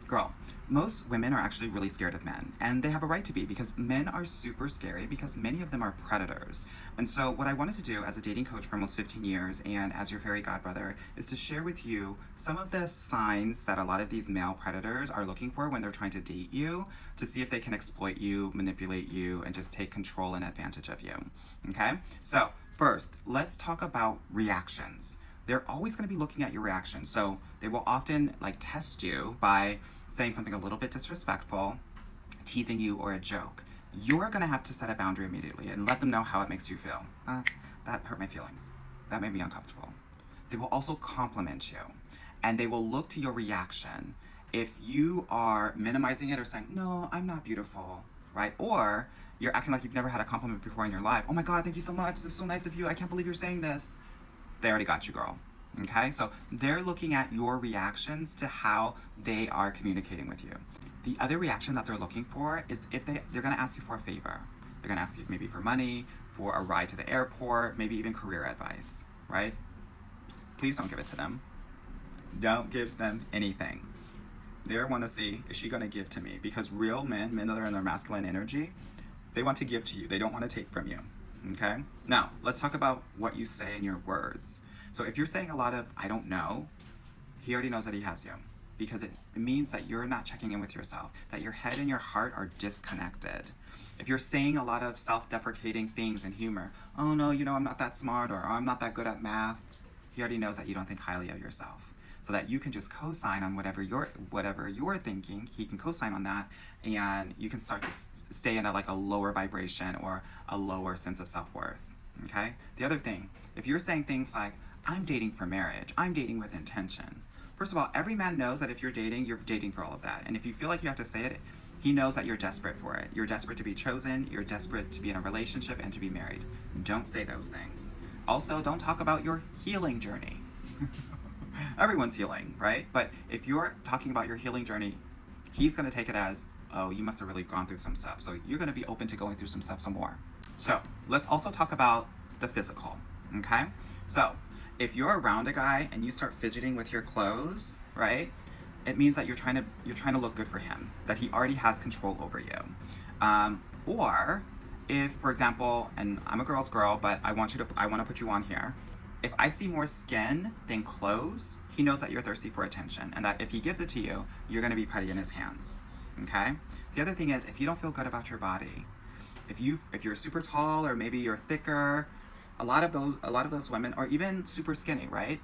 Girl, most women are actually really scared of men, and they have a right to be because men are super scary because many of them are predators. And so, what I wanted to do as a dating coach for almost 15 years and as your fairy godbrother is to share with you some of the signs that a lot of these male predators are looking for when they're trying to date you to see if they can exploit you, manipulate you, and just take control and advantage of you. Okay? So, first, let's talk about reactions. They're always going to be looking at your reaction. So they will often test you by saying something a little bit disrespectful, teasing you, or a joke. You're going to have to set a boundary immediately and let them know how it makes you feel. That hurt my feelings. That made me uncomfortable. They will also compliment you, and they will look to your reaction. If you are minimizing it or saying, no, I'm not beautiful, right? Or you're acting like you've never had a compliment before in your life. Oh my God, thank you so much. This is so nice of you. I can't believe you're saying this. They already got you, girl. Okay? So they're looking at your reactions to how they are communicating with you. The other reaction that they're looking for is if they're going to ask you for a favor. They're going to ask you maybe for money, for a ride to the airport, maybe even career advice, right? Please don't give it to them. Don't give them anything. They want to see, is she going to give to me? Because real men that are in their masculine energy, they want to give to you. They don't want to take from you. Okay? Now, let's talk about what you say in your words. So if you're saying a lot of, I don't know, he already knows that he has you. Because it means that you're not checking in with yourself, that your head and your heart are disconnected. If you're saying a lot of self-deprecating things and humor, oh no, I'm not that smart, or I'm not that good at math, he already knows that you don't think highly of yourself. So that you can just co-sign on whatever you're thinking, he can co-sign on that, and you can start to stay in a lower vibration or a lower sense of self-worth. Okay? The other thing, if you're saying things like, I'm dating for marriage, I'm dating with intention. First of all, every man knows that if you're dating for all of that. And if you feel like you have to say it, he knows that you're desperate for it. You're desperate to be chosen, you're desperate to be in a relationship and to be married. Don't say those things. Also, don't talk about your healing journey. Everyone's healing, right? But if you're talking about your healing journey, he's going to take it as, oh, you must have really gone through some stuff. So you're going to be open to going through some stuff some more. So let's also talk about the physical, okay? So if you're around a guy and you start fidgeting with your clothes, right? It means that you're trying to look good for him, that he already has control over you. Or if, for example, and I'm a girl's girl, but I want to put you on here. If I see more skin than clothes, he knows that you're thirsty for attention, and that if he gives it to you, you're going to be putty in his hands. Okay? The other thing is, if you don't feel good about your body, if you're super tall or maybe you're thicker, a lot of those women are even super skinny, right?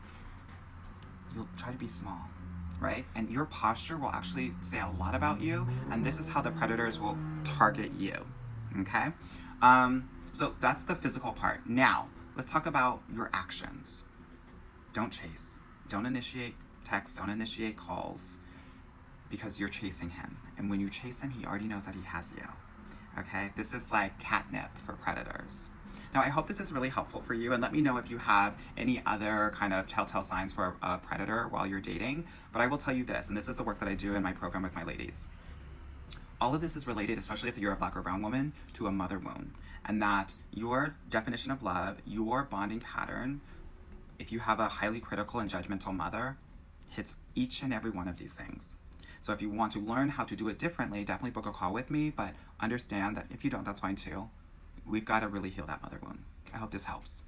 You'll try to be small, right? And your posture will actually say a lot about you, and this is how the predators will target you. Okay? So that's the physical part. Now, let's talk about your actions. Don't chase. Don't initiate texts. Don't initiate calls because you're chasing him. And when you chase him, he already knows that he has you. Okay? This is like catnip for predators. Now, I hope this is really helpful for you, and let me know if you have any other kind of telltale signs for a predator while you're dating. But I will tell you this, and this is the work that I do in my program with my ladies. All of this is related, especially if you're a black or brown woman, to a mother wound. And that your definition of love, your bonding pattern, if you have a highly critical and judgmental mother, hits each and every one of these things. So if you want to learn how to do it differently, definitely book a call with me, but understand that if you don't, that's fine too. We've got to really heal that mother wound. I hope this helps.